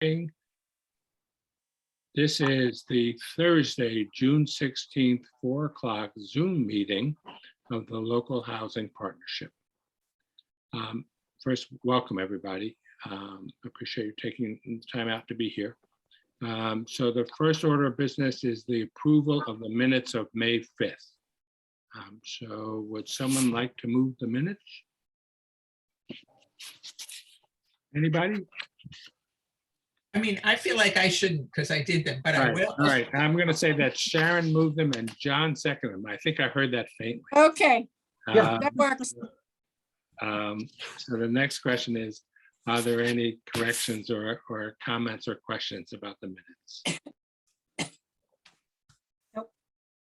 This is the Thursday, June 16th, 4 o'clock Zoom meeting of the Local Housing Partnership. First, welcome everybody. Appreciate you taking the time out to be here. So the first order of business is the approval of the minutes of May 5th. So would someone like to move the minutes? Anybody? I mean, I feel like I shouldn't because I did them, but I will. All right, I'm going to say that Sharon moved them and John seconded them. I think I heard that faintly. Okay, Um, that works. So the next question is, are there any corrections or comments or questions about the minutes? Nope.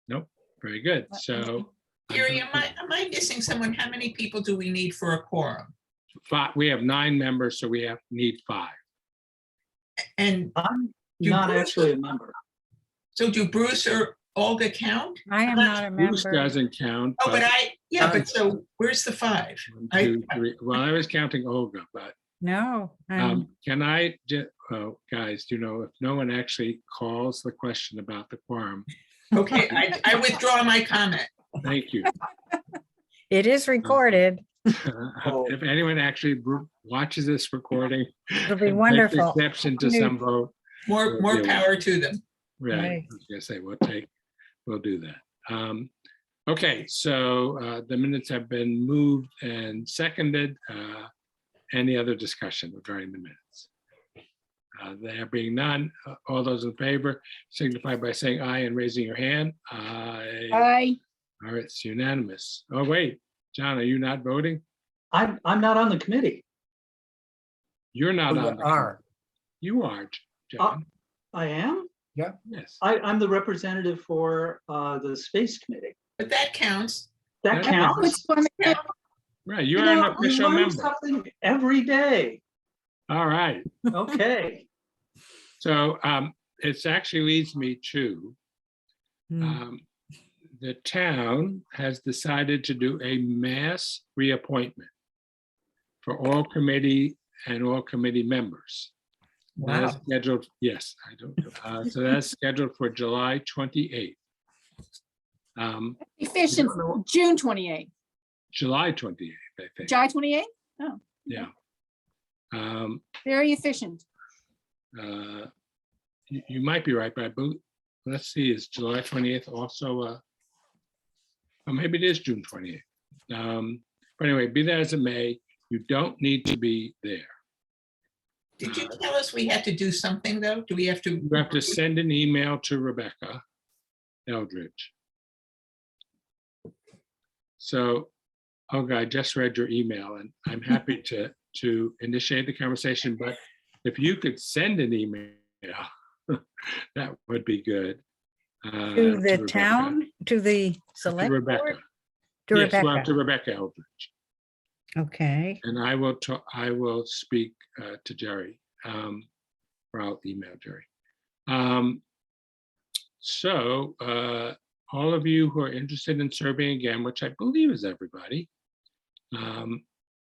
Nope, very good. So. Gary, am I missing someone? How many people do we need for a quorum? We have 9 members, so we need 5. And I'm Do not Bruce- actually a member. so do Bruce or Olga count? I am not a Bruce member. doesn't count. Oh, but but so where's the 5? 1, 2, 3. Well, I was counting Olga, but No, can I just, guys, you know, if no one actually calls the question about the quorum, Okay, I withdraw my comment. thank you. it is recorded. If anyone actually watches this recording, It'll be and takes wonderful. exception to some vote, More Yeah. power to them. right? Right. I was gonna say we'll do that. Okay, so the minutes have been moved and seconded. Any other discussion regarding the minutes? There being none, all those in favor signify by saying aye and raising your hand. Aye. Aye. All right, it's unanimous. Oh, wait, John, are you not voting? I'm not on the committee. You're not You on. the are. committee. You are, John. I am. Yes. I'm the representative for the space committee. But that counts. That Yeah. counts. Right, you You are an know, we official learn member. something every day. All right. Okay. So it actually leads me to the town has decided to do a mass reappointment for all committee and all committee members. That is Wow. scheduled, yes, I don't know. So that's scheduled for July 28th. Efficient, June 28th, July 28th, I think. July 28th? Oh, Yeah. Um, very efficient. You might be right, but I believe, let's see, is July 28th also, or maybe it is June 28th. But anyway, be that as it may, you don't need to be there. Did you tell us we had to do something though? Do we have to? You have to send an email to Rebecca Eldridge. So, Olga, I just read your email and I'm happy to initiate the conversation, but if you could send an email, that would be good. To the Rebecca. town, to the To select Rebecca. board? To Yes, well, Rebecca. to Rebecca Eldridge. Okay, And I will speak to Jerry, or I'll email Jerry. So all of you who are interested in serving again, which I believe is everybody,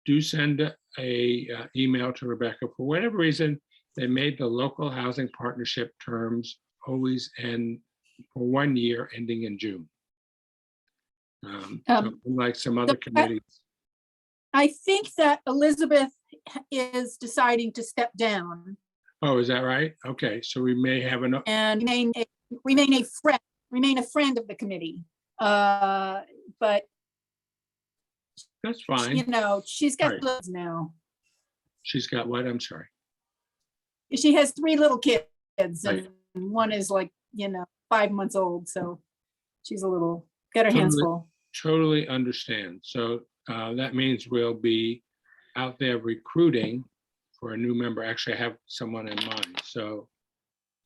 do send a email to Rebecca. For whatever reason, they made the local housing partnership terms always end for 1 year, ending in June. So like some other committees. I think that Elizabeth is deciding to step down Oh, is that right? Okay, so we may have an, and remain a friend of the committee. But that's you fine. know, she's got Right. kids now. She's got what? I'm sorry. She has 3 little kids Right. and one is like, 5 months old. So she's got her hands Totally. full. Totally understand. So that means we'll be out there recruiting for a new member. Actually, I have someone in mind. So,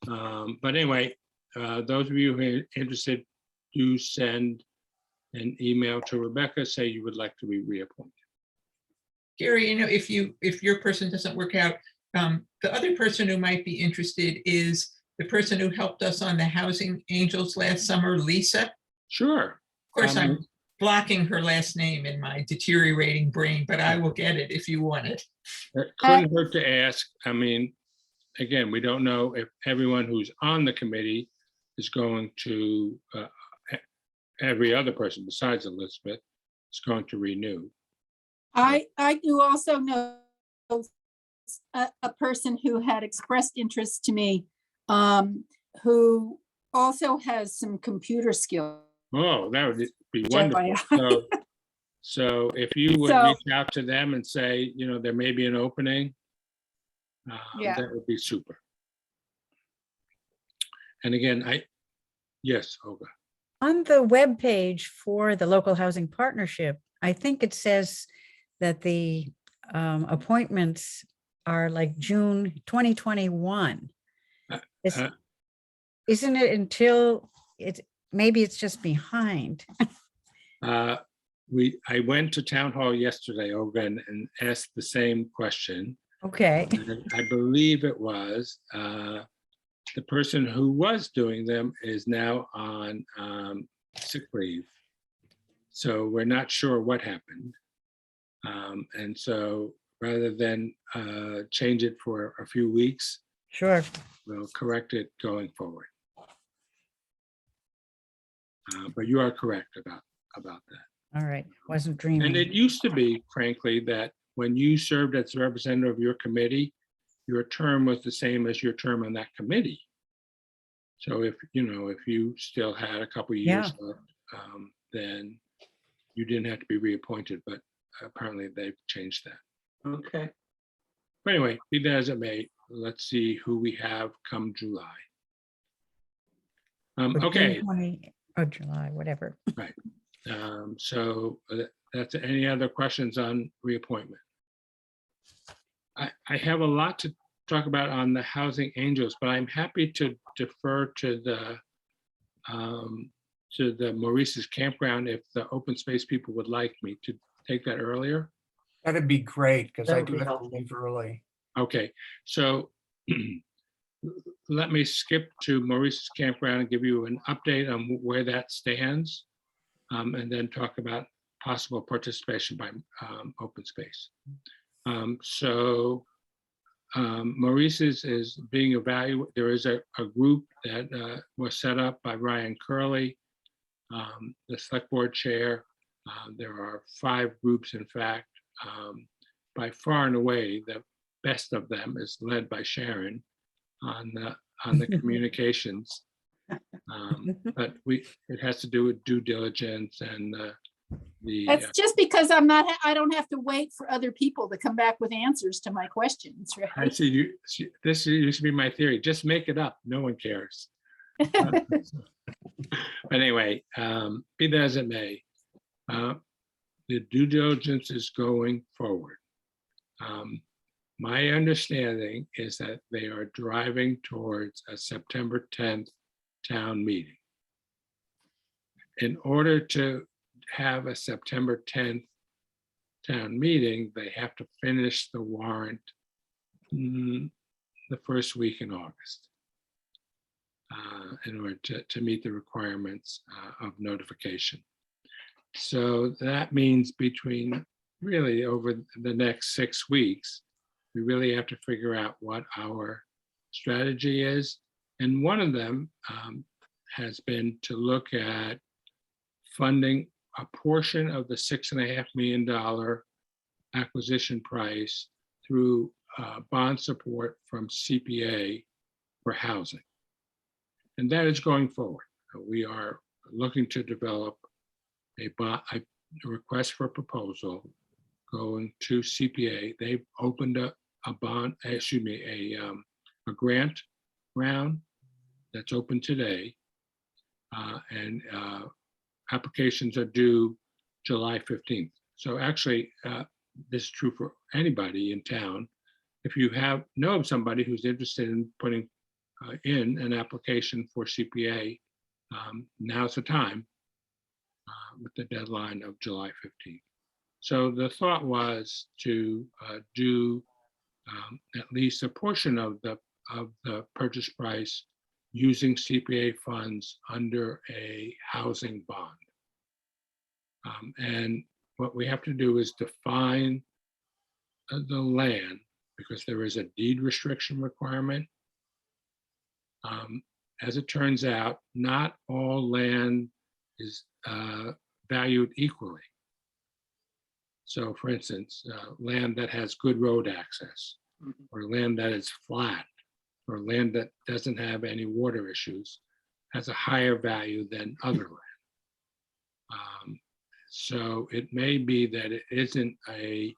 but anyway, those of you who are interested, do send an email to Rebecca, say you would like to be reappointed. Gary, if your person doesn't work out, the other person who might be interested is the person who helped us on the Housing Angels last summer, Lisa. Of Sure. course, I'm blocking her last name in my deteriorating brain, but I will get it if you want it. It couldn't hurt to ask. I mean, again, we don't know if everyone who's on the committee is going to, every other person besides Elizabeth is going to renew. I do also know a person who had expressed interest to me, who also has some computer skills. Oh, that would be Jeff, wonderful. So if you would So- reach out to them and say, there may be an opening, Yeah. that would be super. And again, yes, Olga. On the webpage for the local housing partnership, I think it says that the appointments are like June 2021. Is- uh, Isn't it until maybe it's just behind? I went to town hall yesterday, Olga, and asked the same question. Okay, And I believe it was, the person who was doing them is now on sick leave. So we're not sure what happened. And so rather than change it for a few weeks, sure. we'll correct it going forward. But you are correct about that. All right, wasn't And dreaming. it used to be, frankly, that when you served as a representative of your committee, your term was the same as your term on that committee. So if you still had a couple years left, then you didn't have to be reappointed, but apparently they've changed that. Okay, But anyway, be that as it may, let's see who we have come July. Or June Okay, 20 or July, whatever. so that's any other questions on reappointment? I have a lot to talk about on the Housing Angels, but I'm happy to defer to the Maurice's Campground if the open space people would like me to take that earlier. That'd be great, because That I would do be have to helpful. leave early. Okay, so let me skip to Maurice's Campground and give you an update on where that stands, and then talk about possible participation by open space. Maurice's is being evaluated. There is a group that was set up by Ryan Curley, the select board chair. There are 5 groups, in fact. By far and away, the best of them is led by Sharon on the communications. But it has to do with due diligence and That's just because I don't have to wait for other people to come back with answers to my questions, I right? see this used to be my theory. Just make it up. No one cares. But anyway, be that as it may, the due diligence is going forward. My understanding is that they are driving towards a September 10th town meeting. In order to have a September 10th town meeting, they have to finish the warrant the first week in August in order to meet the requirements of notification. So that means between really over the next 6 weeks, we really have to figure out what our strategy is. And one of them has been to look at funding a portion of the $6.5 million acquisition price through bond support from CPA for housing. And that is going forward. We are looking to develop a request for proposal going to CPA. They've opened up a grant round that's open today. And applications are due July 15th. So actually, this is true for anybody in town. If you know of somebody who's interested in putting in an application for CPA, now's the time with the deadline of July 15th. So the thought was to do at least a portion of the purchase price using CPA funds under a housing bond. And what we have to do is define the land because there is a deed restriction requirement. As it turns out, not all land is valued equally. So for instance, land that has good road access, or land that is flat, or land that doesn't have any water issues, has a higher value than other land. So it may be that it isn't a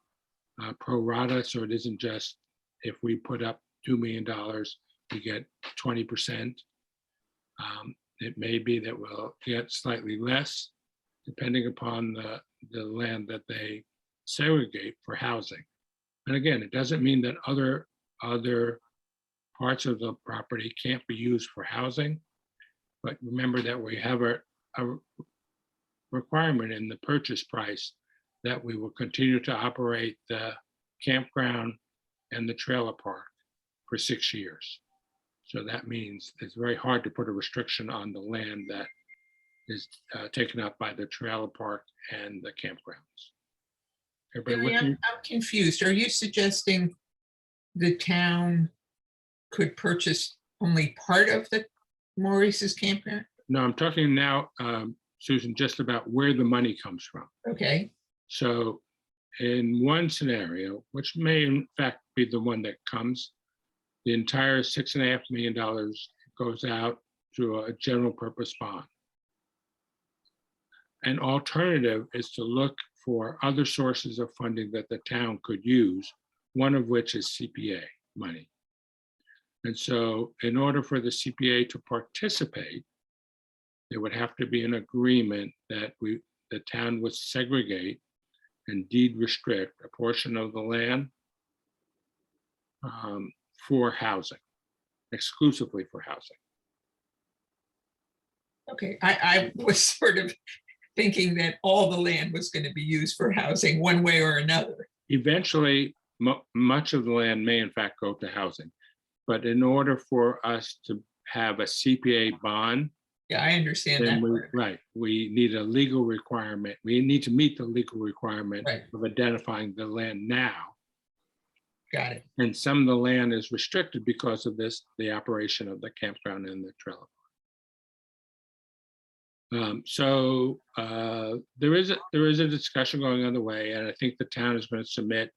pro rata, so it isn't just if we put up $2 million, we get 20%. It may be that we'll get slightly less, depending upon the land that they segregate for housing. And again, it doesn't mean that other parts of the property can't be used for housing. But remember that we have a requirement in the purchase price that we will continue to operate the campground and the trailer park for 6 years. So that means it's very hard to put a restriction on the land that is taken up by the trailer park and the campgrounds. Everybody Gary, with me? I'm confused. Are you suggesting the town could purchase only part of the Maurice's campground? No, I'm talking now, Susan, just about where the money comes from. Okay, So in one scenario, which may in fact be the one that comes, the entire $6.5 million goes out to a general purpose bond. An alternative is to look for other sources of funding that the town could use, one of which is CPA money. And so in order for the CPA to participate, there would have to be an agreement that the town would segregate and deed restrict a portion of the land for housing, exclusively for housing. okay. I was sort of thinking that all the land was going to be used for housing one way or another. Eventually, much of the land may in fact go to housing. But in order for us to have a CPA bond, Yeah, I understand that. part. right, we need a legal requirement. We need to meet the legal requirement Right. of identifying the land now. Got it. And some of the land is restricted because of this, the operation of the campground and the trailer. So there is a discussion going on the way, and I think the town is going to submit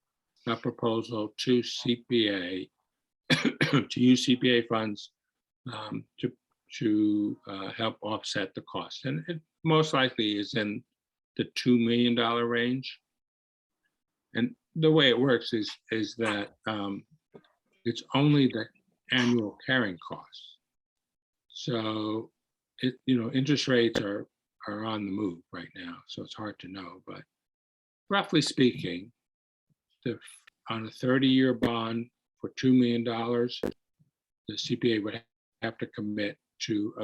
a proposal to CPA to use CPA funds to help offset the cost, and it most likely is in the $2 million range. And the way it works is that it's only the annual carrying costs. So interest rates are on the move right now, so it's hard to know. But roughly speaking, on a 30-year bond for $2 million, the CPA would have to commit to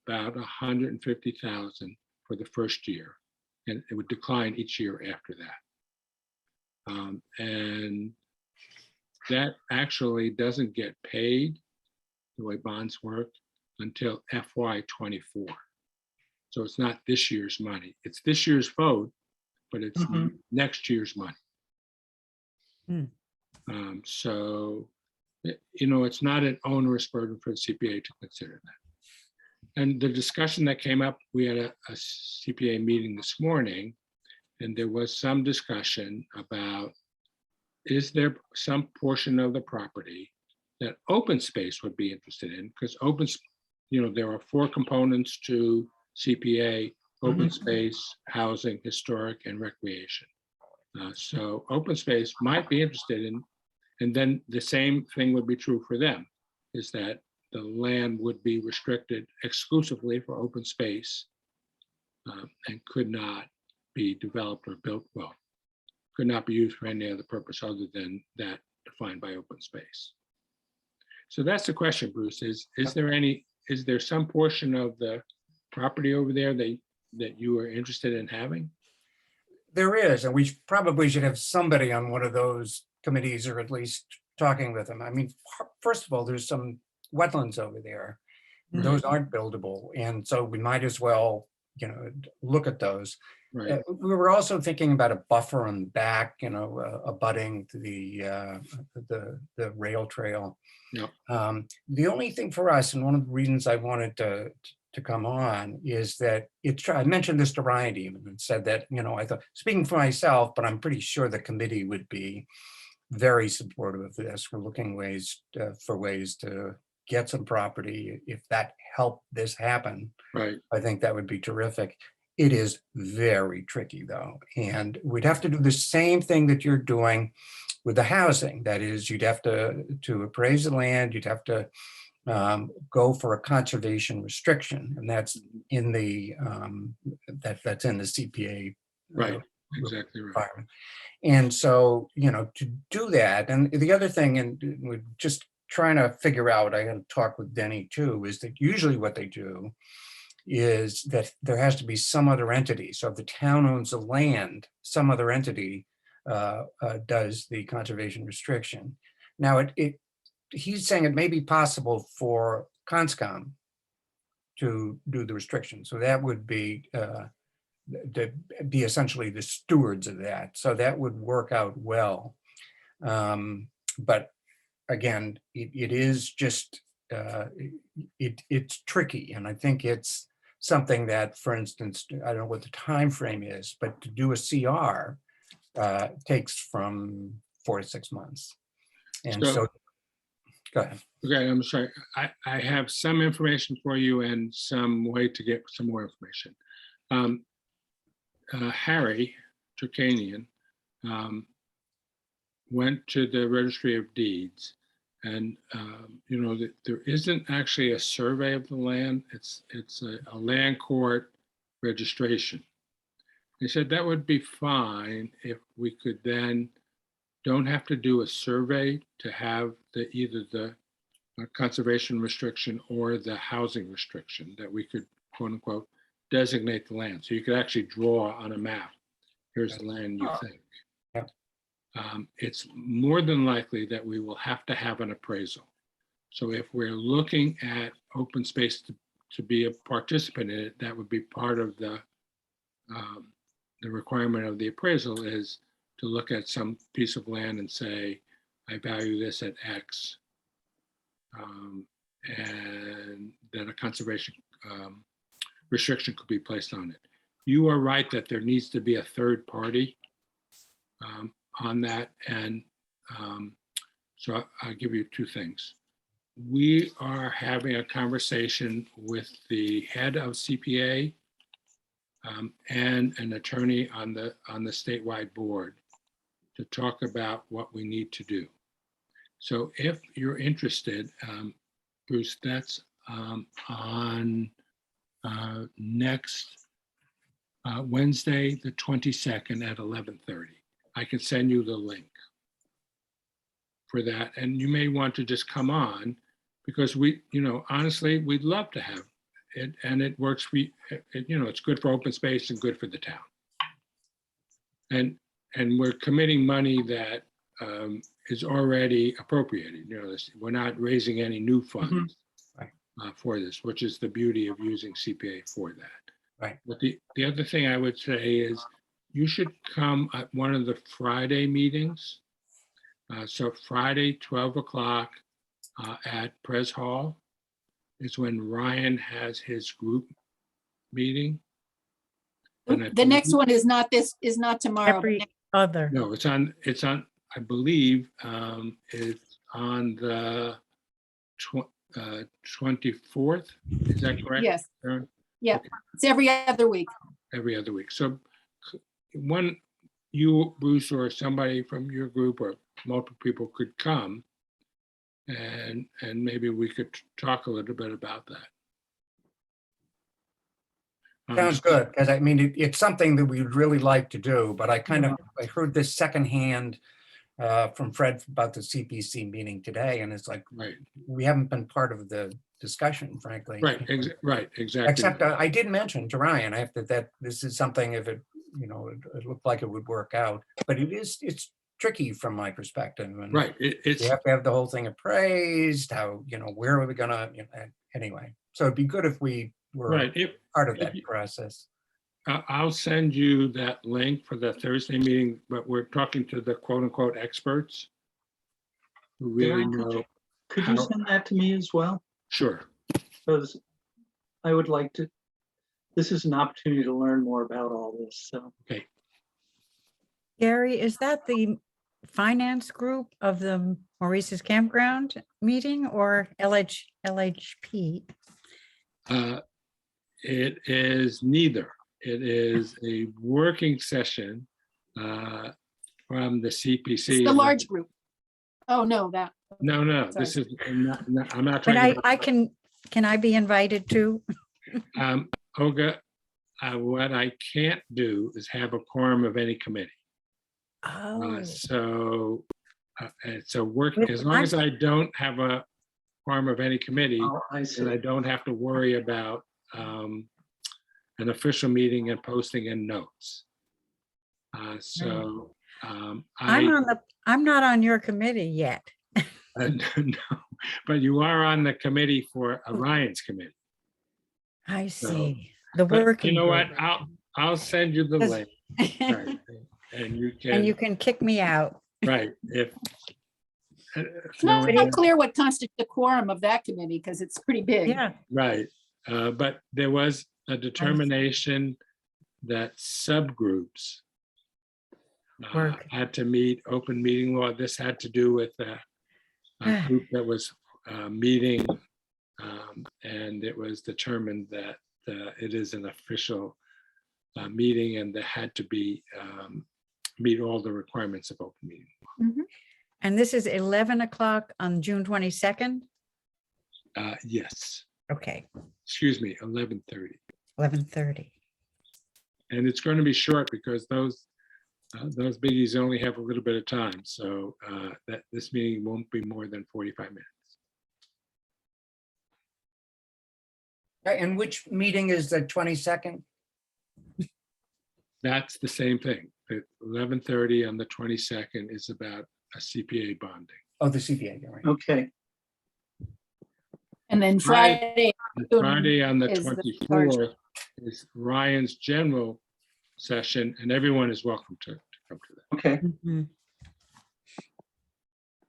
about $150,000 for the first year, and it would decline each year after that. And that actually doesn't get paid the way bonds work until FY24. So it's not this year's money. It's this year's vote, but it's next year's money. So, it's not an onerous burden for the CPA to consider that. And the discussion that came up, we had a CPA meeting this morning, and there was some discussion about, is there some portion of the property that open space would be interested in? Because there are 4 components to CPA: open space, housing, historic, and recreation. So open space might be interested in, and then the same thing would be true for them, is that the land would be restricted exclusively for open space and could not be developed or built, could not be used for any other purpose other than that defined by open space. So that's the question, Bruce, is there some portion of the property over there that you are interested in having? There is, and we probably should have somebody on one of those committees, or at least talking with them. I mean, first of all, there's some wetlands over there. Those aren't buildable, and so we might as well, look at those. right, We were also thinking about a buffer on the back, abutting to the rail trail. Yep. The only thing for us, and one of the reasons I wanted to come on, is that I mentioned this to Ryan even, and said that, I thought, speaking for myself, but I'm pretty sure the committee would be very supportive of this. We're looking for ways to get some property. If that helped this happen, right, I think that would be terrific. It is very tricky though. And we'd have to do the same thing that you're doing with the housing. That is, you'd have to appraise the land, you'd have to go for a conservation restriction, and that's in the that's in the CPA right, exactly right. requirement. And so, to do that, and the other thing, and we're just trying to figure out, I got to talk with Denny too, is that usually what they do is that there has to be some other entity. So if the town owns the land, some other entity does the conservation restriction. Now, he's saying it may be possible for Conscom to do the restriction. So that would be to be essentially the stewards of that. So that would work out well. But again, it is just, it's tricky. And I think it's something that, for instance, I don't know what the time frame is, but to do a CR takes from 4 to 6 months. And So- so, go ahead. Okay, I'm sorry. I have some information for you and some way to get some more information. Harry Turkanian went to the Registry of Deeds, and there isn't actually a survey of the land. It's a land court registration. He said that would be fine if we could then don't have to do a survey to have either the conservation restriction or the housing restriction, that we could, quote unquote, designate the land. So you could actually draw on a map, here's the land you think. Yeah. It's more than likely that we will have to have an appraisal. So if we're looking at open space to be a participant in it, that would be part of the requirement of the appraisal, is to look at some piece of land and say, I value this at X. And then a conservation restriction could be placed on it. You are right that there needs to be a third party on that. And so I'll give you two things. We are having a conversation with the head of CPA and an attorney on the statewide board to talk about what we need to do. So if you're interested, Bruce, that's on next Wednesday, the 22nd at 11:30. I can send you the link for that. And you may want to just come on, because honestly, we'd love to have it, and it works for it's good for open space and good for the town. And we're committing money that is already appropriated. We're not raising any new funds for this, which is the beauty of using CPA for that. Right. But the other thing I would say is you should come at one of the Friday meetings. So Friday, 12 o'clock at Pres Hall is when Ryan has his group meeting. And The next one is not tomorrow. but Every next- other. No, it's on, I believe, it's on the 24th. Is that correct? Yes, Erin? it's every other week. Every other week. So you, Bruce, or somebody from your group or multiple people could come, and maybe we could talk a little bit about that. Sounds good, because I mean, it's something that we'd really like to do, but I heard this secondhand from Fred about the CPC meeting today, and it's like, Right, we haven't been part of the discussion, frankly. right, exactly. Except I did mention to Ryan, that this is something, if it, it looked like it would work out, but it's tricky from my perspective. And Right, it's, you have to have the whole thing appraised, how, where are we gonna, anyway. So it'd be good if we were right. part of if that you- process. I'll send you that link for the Thursday meeting, but we're talking to the quote unquote experts who really Darren, know. Could you how- send that to me as well? Sure. Because I would like to, this is an opportunity to learn more about all this, so. Gary, is that the finance group of the Maurice's Campground meeting or LHP? It is neither. It is a working session from the CPC. It's the large group. Oh, no, that, No, this is, I'm not But talking I about. can I be invited too? Olga, what I can't do is have a quorum of any committee. Oh, So it's a work, With- as long as I don't have a quorum of any committee, Oh, I see. then I don't have to worry about an official meeting and posting and notes. So I'm not on your committee yet. no, but you are on the committee for Orion's committee. I see. The But working. you know what? group. I'll send you the Does- link. Right, and you And you can, can kick me out. right, if. it's not clear what constitutes the quorum of that committee because it's pretty big. Yeah, Right, but there was a determination that subgroups Work. had to meet open meeting law. This had to do with a group that was meeting, and it was determined that it is an official meeting and that had to be meet all the requirements of open meeting. and this is 11 o'clock on June 22nd. Yes, Okay, excuse me, 11:30. 11:30. And it's going to be short because those biggies only have a little bit of time. So that this meeting won't be more than 45 minutes. And which meeting is the 22nd? That's the same thing. The 11:30 on the 22nd is about a CPA bonding. Oh, the CPA, you're right. Okay, And then Right. Friday, And Soon Friday on the is the 24th is Ryan's general session, and everyone is welcome to come to that. okay. Mhm.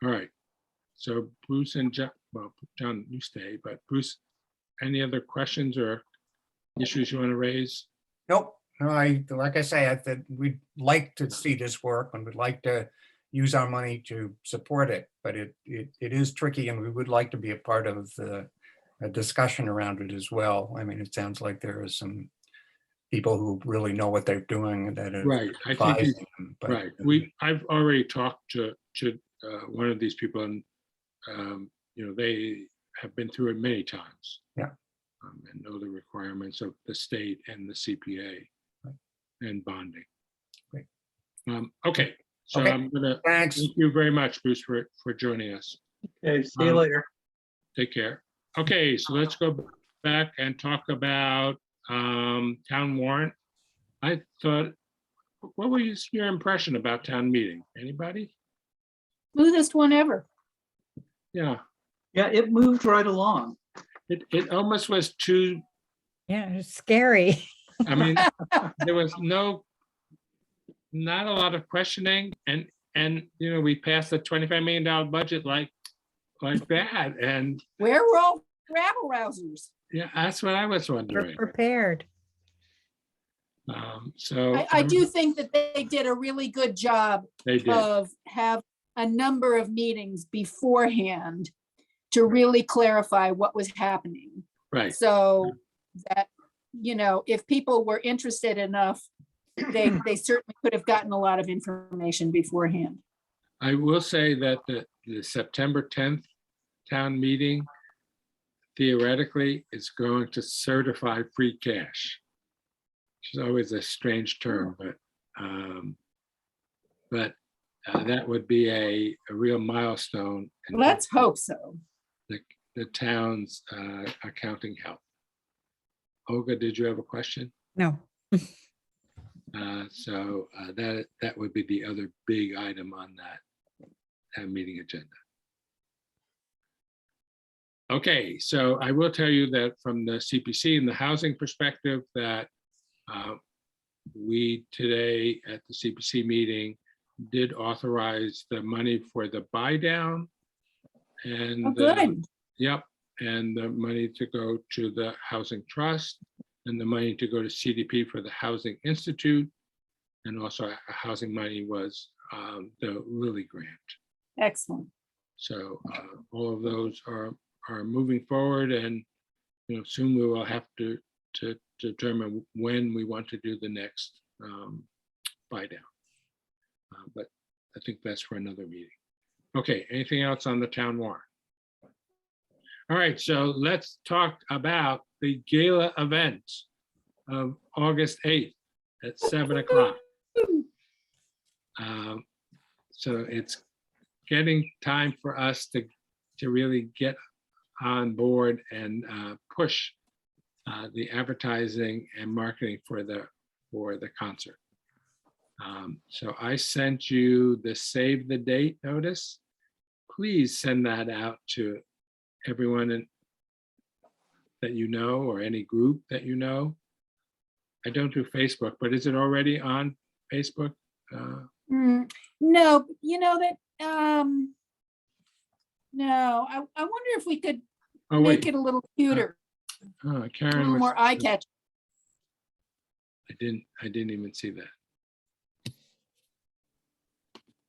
All right. So Bruce and John, well, John, you stay, but Bruce, any other questions or issues you want to raise? Nope, no, like I say, that we'd like to see this work and would like to use our money to support it, but it is tricky and we would like to be a part of the discussion around it as well. I mean, it sounds like there are some people who really know what they're doing and that are Right. I think, advising them, but, right. I've already talked to one of these people and, they have been through it many times. Yeah. And know the requirements of the state and the CPA and bonding. Great. Okay, so Okay. I'm gonna, Thanks. thank you very much, Bruce, for joining us. Okay, see you later. Take care. Okay, so let's go back and talk about town warrant. I thought, what was your impression about town meeting? Anybody? smoothest one ever. Yeah, Yeah, it moved right along. it almost was too, Yeah, it's scary. I mean, there was not a lot of questioning and, we passed a $25 million budget like that. And Where were all rabble rousers? yeah, that's what I was We're wondering. prepared. So. I do think that they did a really good job They did, of have a number of meetings beforehand to really clarify what was happening. right. So that, if people were interested enough, they certainly could have gotten a lot of information beforehand. I will say that the September 10th town meeting theoretically is going to certify free cash. Which is always a strange term, but that would be a real milestone in Let's hope so. the town's accounting health. Olga, did you have a question? No, So that would be the other big item on that town meeting agenda. Okay, so I will tell you that from the CPC and the housing perspective, that we today at the CPC meeting did authorize the money for the buy down. And Oh, good. yep, and the money to go to the Housing Trust and the money to go to CDP for the Housing Institute. And also a housing money was the Lilly grant. Excellent. So all of those are moving forward, and soon we will have to determine when we want to do the next buy down. But I think that's for another meeting. Okay, anything else on the town warrant? All right, so let's talk about the gala event of August 8th at 7 o'clock. So it's getting time for us to really get on board and push the advertising and marketing for the concert. So I sent you the save the date notice. Please send that out to everyone that you know, or any group that you know. I don't do Facebook, but is it already on Facebook? No, you know that, no, I wonder if we could Oh, make wait, it a little cuter, a Karen little was, more eye catching. I didn't even see that.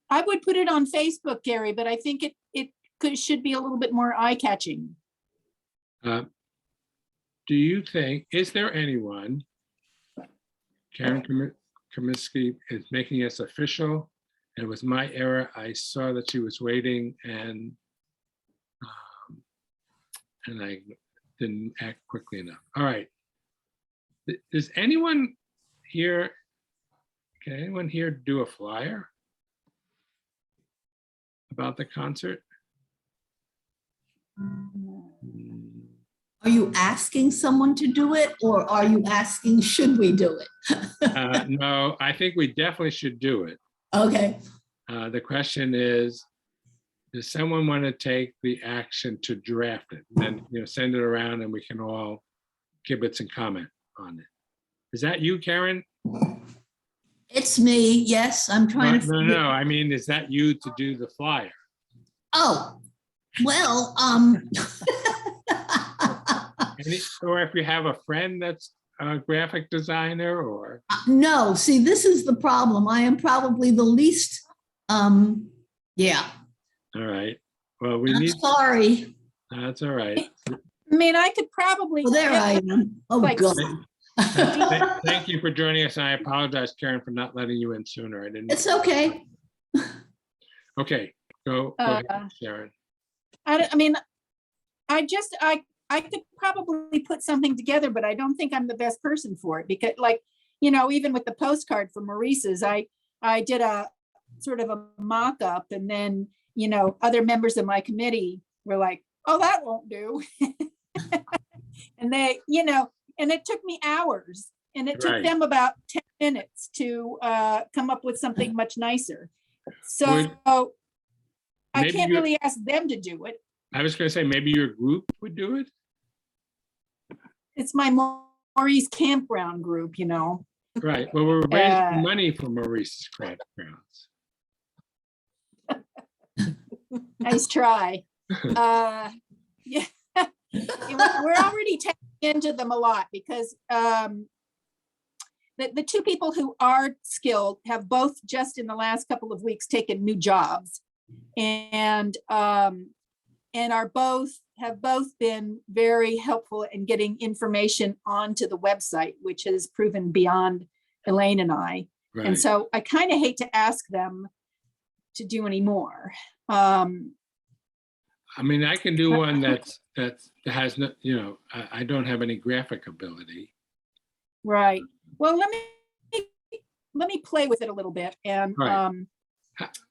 I would put it on Facebook, Gary, but I think should be a little bit more eye catching. Do you think, is there anyone, Karen Kaminsky is making us official? It was my error. I saw that she was waiting and I didn't act quickly enough. All right. Does anyone here, can anyone here do a flyer about the concert? Are you asking someone to do it, or are you asking, should we do it? No, I think we definitely should do it. Okay, The question is, does someone want to take the action to draft it? And then, send it around and we can all kibitz and comment on it. Is that you, Karen? it's me. Yes, I'm trying to. No, I mean, is that you to do the flyer? Oh, well, Or if you have a friend that's a graphic designer or, no, see, this is the problem. I am probably the least, yeah, all right. Well, we I'm need, sorry. that's all right. I mean, I could probably. Oh, there I am. Oh, Like- God. Thank you for joining us. And I apologize, Karen, for not letting you in sooner. I didn't. It's okay. Okay, go ahead, Uh, Sharon. I mean, I could probably put something together, but I don't think I'm the best person for it because, like, even with the postcard for Maurice's, I did a sort of a mock-up, and then, other members of my committee were like, oh, that won't do. And they, and it took me hours, and it took Right. them about 10 minutes to come up with something much nicer. So I Maybe can't you- really ask them to do it. I was gonna say, maybe your group would do it? It's my Maurice campground group, Right, well, we're raising money for Maurice's Craft Grounds. Nice try. Yeah, we're already tapping into them a lot because the two people who are skilled have both just in the last couple of weeks taken new jobs, and have both been very helpful in getting information onto the website, which has proven beyond Elaine and I. Right, And so I kind of hate to ask them to do any more. I mean, I can do one that has no, I don't have any graphic ability. Right. Well, let me play with it a little bit. And Right.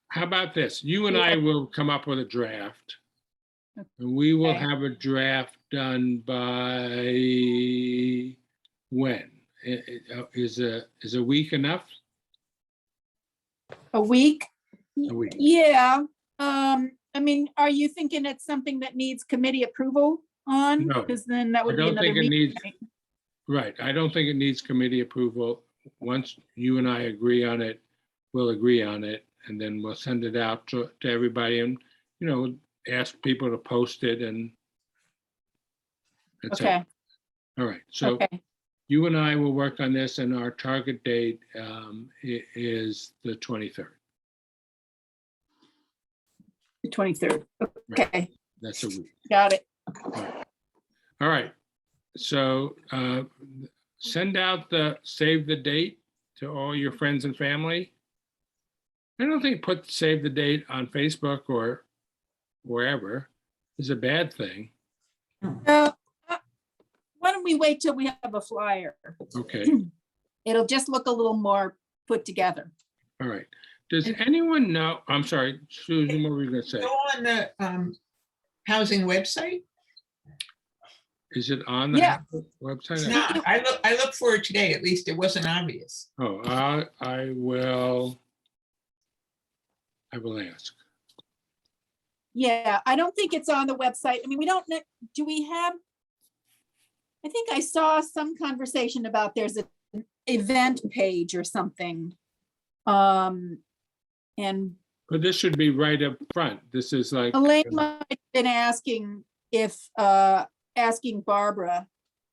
How about this? You and I will come up with a draft. And we will Okay. have a draft done by when? Is a week enough? a week. A week. Yeah. I mean, are you thinking it's something that needs committee approval on? No, Because then that would be don't another think it meeting. needs- Right, I don't think it needs committee approval. once you and I agree on it, we'll agree on it, and then we'll send it out to everybody and, ask people to post it and that's it. Okay, All right, so okay. you and I will work on this, and our target date is the 23rd. The 23rd. Okay, That's a week. got it. All right, so send out save the date to all your friends and family. I don't think save the date on Facebook or wherever is a bad thing. Uh, Why don't we wait till we have a flyer? Okay, It'll just look a little more put together. all right. Does anyone know, I'm sorry, Susan, what were you gonna say? Go on the housing website. Is it on the Yeah. website? It's not. I looked for it today. At least it wasn't obvious. Oh, I will ask. Yeah, I don't think it's on the website. I mean, we don't, do we have? I think I saw some conversation about there's an event page or something. And But this should be right up front. This is like, Elaine might have been asking asking Barbara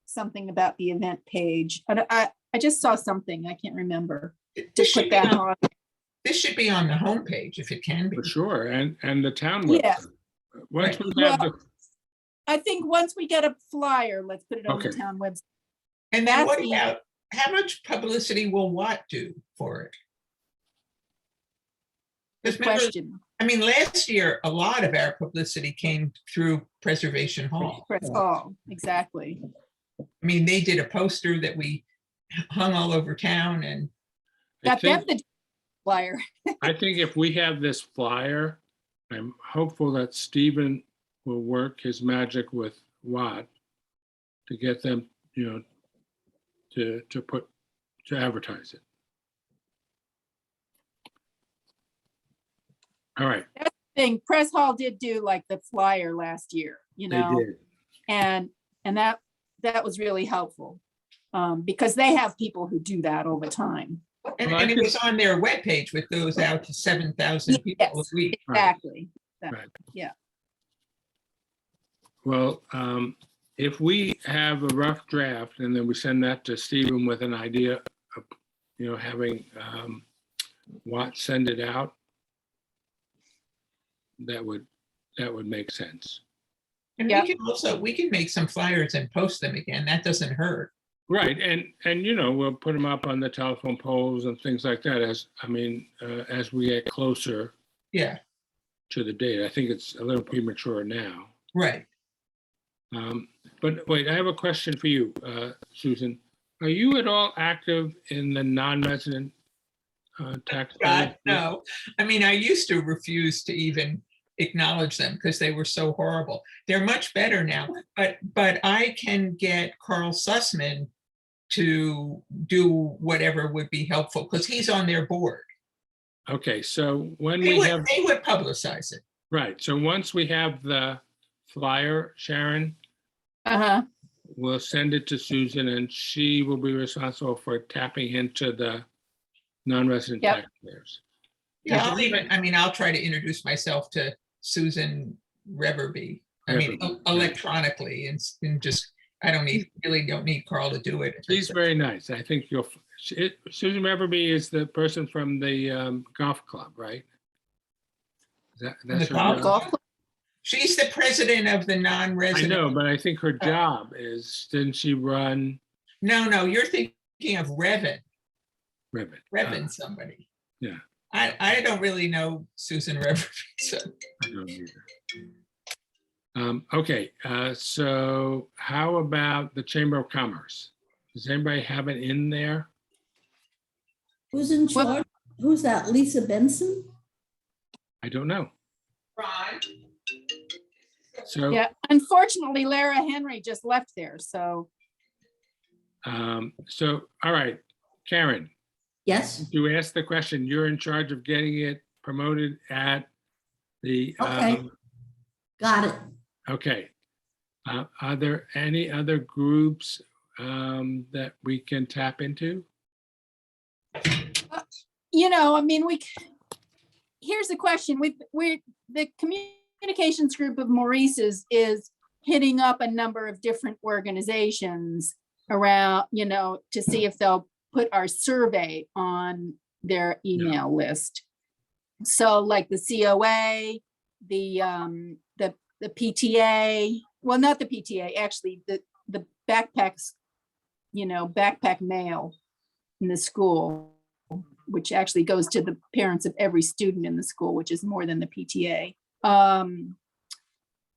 something about the event page. I just saw something, I can't remember. This To should put be that on, on. this should be on the homepage if it can be. for sure, and the town Yeah. website. Once Right. we have the, I think once we get a flyer, let's put it on the Okay. town website. And then what That's about, how much publicity will Watt do for it? Because remember, Question. I mean, last year, a lot of our publicity came through Preservation Hall. Press Hall, exactly. I mean, they did a poster that we hung all over town and I Got them think, the flyer. I think if we have this flyer, I'm hopeful that Stephen will work his magic with Watt to get them, to advertise it. All right, Thing, Press Hall did do like the flyer last year, they know, did. and that was really helpful. Because they have people who do that all the time. and Well, I and it think- was on their webpage, which goes out to 7,000 people a Yes. week. Exactly. Right. Yeah. Well, if we have a rough draft and then we send that to Stephen with an idea of, having Watt send it out, that would make sense. And Yeah. we can make some flyers and post them again. That doesn't hurt. Right, and we'll put them up on the telephone poles and things like that as we get closer Yeah, to the date. I think it's a little premature now. right. But wait, I have a question for you, Susan. Are you at all active in the non-resident tax? God, no. I mean, I used to refuse to even acknowledge them because they were so horrible. They're much better now, but I can get Carl Sussman to do whatever would be helpful because he's on their board. Okay, so when They we would, have, they would publicize it. right, so once we have the flyer, Sharon, Uh-huh. we'll send it to Susan and she will be responsible for tapping into the non-resident Yep. taxpayers. Yeah, Does I'll try to introduce myself to Susan Reverby. I mean, Reverby, yeah. electronically and just, really don't need Carl to do it. She's very nice. I think Susan Reverby is the person from the golf club, right? That's The her golf job? Golf club. She's the president of the I non-resident. know, but I think her job is, didn't she run No, you're thinking of Revan Ribbon? somebody. yeah. I don't really know Susan Reverby. So. I don't either. Okay, so how about the Chamber of Commerce? Does anybody have it in there? Who's in Well- charge? Who's that? Lisa Benson? I don't know. So, Yeah, unfortunately, Lara Henry just left there, so all right, Karen, Yes, you asked the question. You're in charge of getting it promoted at the. Okay. got it. Okay. Are there any other groups that we can tap into? you know, I mean, here's the question. The communications group of Maurice's is hitting up a number of different organizations around, you know, to see if they'll put our survey on their email list. So like the COA, the PTA, well, not the PTA, actually, the backpacks, you know, backpack mail in the school, which actually goes to the parents of every student in the school, which is more than the PTA.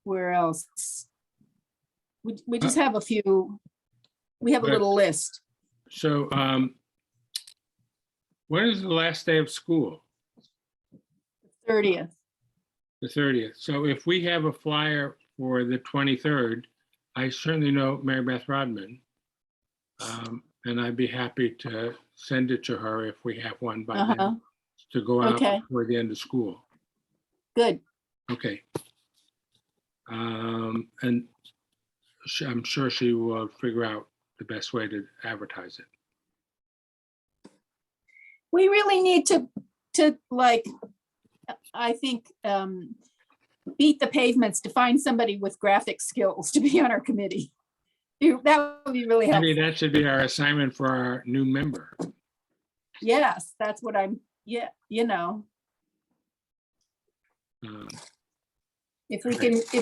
Where else? We just have a few, we have a little list. So when is the last day of school? 30th. The 30th. So if we have a flyer for the 23rd, I certainly know Mary Beth Rodman. And I'd be happy to send it to her if we have one by then to go out Okay. before the end of school. Good. Okay. And I'm sure she will figure out the best way to advertise it. We really need to like, I think, beat the pavements to find somebody with graphic skills to be on our committee. That would be really helpful. Maybe that should be our assignment for our new member. Yes, that's what I'm, yeah, you know, Um, if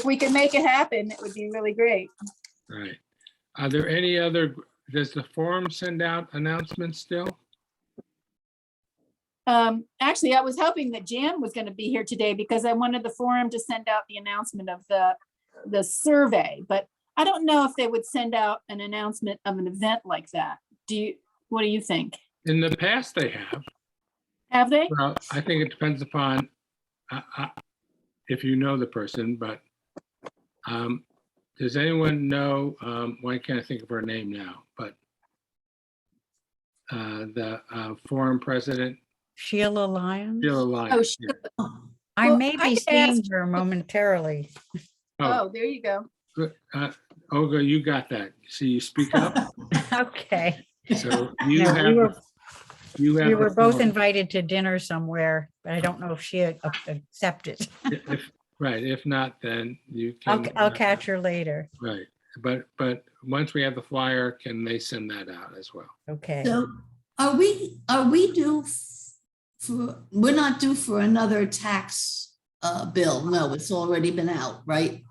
we can make it happen, it would be really great. Right. Are there any other, does the forum send out announcements still? Actually, I was hoping that Jan was going to be here today because I wanted the forum to send out the announcement of the survey, but I don't know if they would send out an announcement of an event like that. What do you think? In the past, they have. Have they? Well, I think it depends upon if you know the person, but does anyone know, why can't I think of her name now, but the forum president, Sheila Lyons? Sheila Oh, Lyons. Yeah. I Well, may I be could seeing ask- her momentarily. Oh, there you go. Good. Olga, you got that. See, you speak up. Okay. So you No, have, we the were both floor. invited to dinner somewhere, but I don't know if she accepted. Right, if not, then you I'll can. catch her later. Right, but once we have the flyer, can they send that out as well? Okay. So are we due for, we're not due for another tax bill? No, it's already been out, right?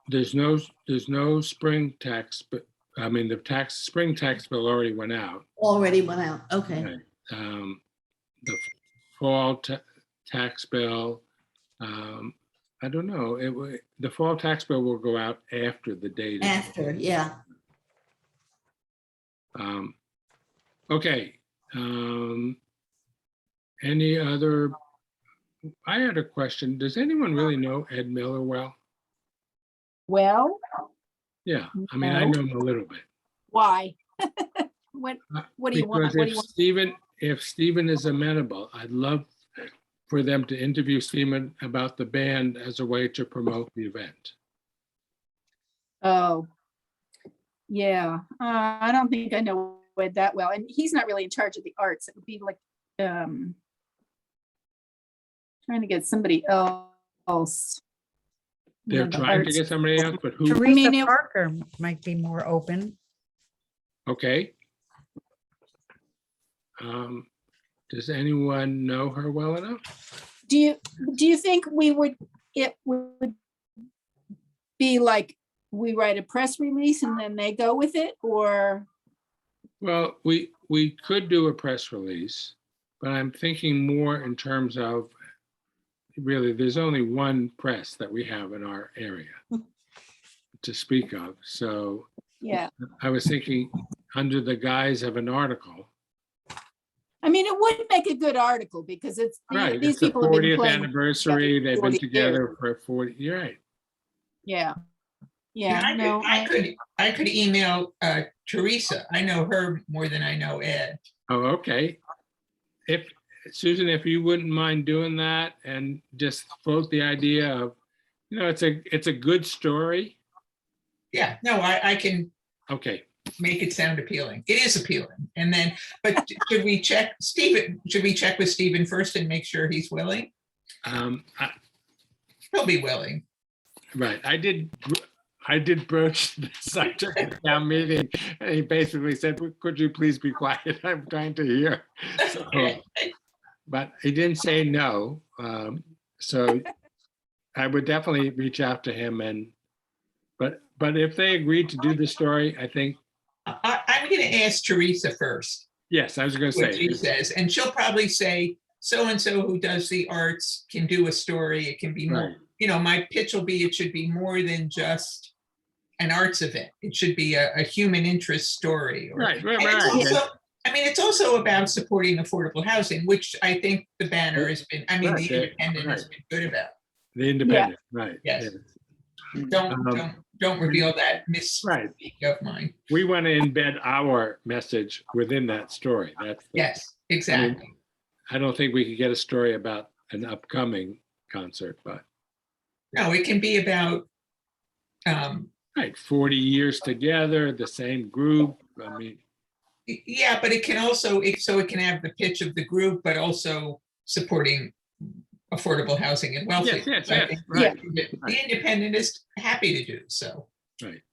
There's no spring tax, but I mean, the spring tax bill already went out. Already went out, okay. Right. The fall tax bill, I don't know, the fall tax bill will go out after the date. After, yeah. Okay. Any other, I had a question. Does anyone really know Ed Miller well? Well, Yeah, I mean, I No. know him a little bit. why? What do you want? Because What do you want? if Stephen is amenable, I'd love for them to interview Stephen about the band as a way to promote the event. Oh, yeah, I don't think I know Ed that well, and he's not really in charge of the arts. It would be like, trying to get somebody else. you They're know, the trying to arts. get somebody else, but who? Teresa mean, it- Parker might be more open. Okay. Does anyone know her well enough? Do you think it would be like, we write a press release and then they go with it, or? Well, we could do a press release, but I'm thinking more in terms of, really, there's only one press that we have in our area to speak of. So Yeah, I was thinking under the guise of an article. I mean, it would make a good article because Right, these it's the people have been 40th playing. anniversary. They've been 40 together for 40, you're right. Yeah, yeah, no, I could email Teresa. I know her more than I know Ed. Oh, okay. If, Susan, if you wouldn't mind doing that and just float the idea of, it's a good story. Yeah, no, I can, Okay, make it sound appealing. It is appealing. And then, but should we check with Stephen first and make sure he's willing? He'll be willing. Right, I did broach the subject at town meeting, and he basically said, could you please be quiet? I'm trying to hear. So, but he didn't say no. So I would definitely reach out to him but if they agreed to do the story, I think, I'm going to ask Teresa first yes, I was going to what say. she says, and she'll probably say, so-and-so who does the arts can do a story. It can be more, Right. you know, my pitch will be, it should be more than just an arts event. It should be a human interest story. Right. And it's also, I mean, it's also about supporting affordable housing, which I think the banner has been, I mean, Right, the Independent has been good about. The Independent, right. Yes. Don't reveal that Right. misspeak of mine. We want to embed our message within that story. That's Yes, exactly. I don't think we could get a story about an upcoming concert, but No, it can be about, right, 40 years together, the same group. I mean, yeah, but it can also, so it can have the pitch of the group, but also supporting affordable housing and Wellfleet. Yes, I think right. The Independent is happy to do so. right.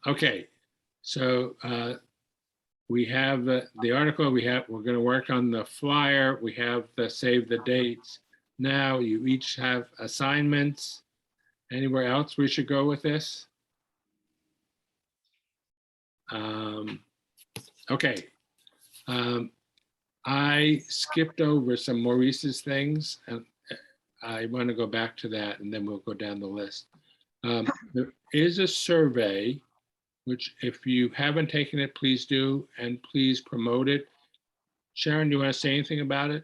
Okay, so we have the article, we're going to work on the flyer, we have the save the dates. Now you each have assignments. Anywhere else we should go with this? Okay. I skipped over some Maurice's things, and I want to go back to that, and then we'll go down the list. There is a survey, which if you haven't taken it, please do, and please promote it. Sharon, do you want to say anything about it?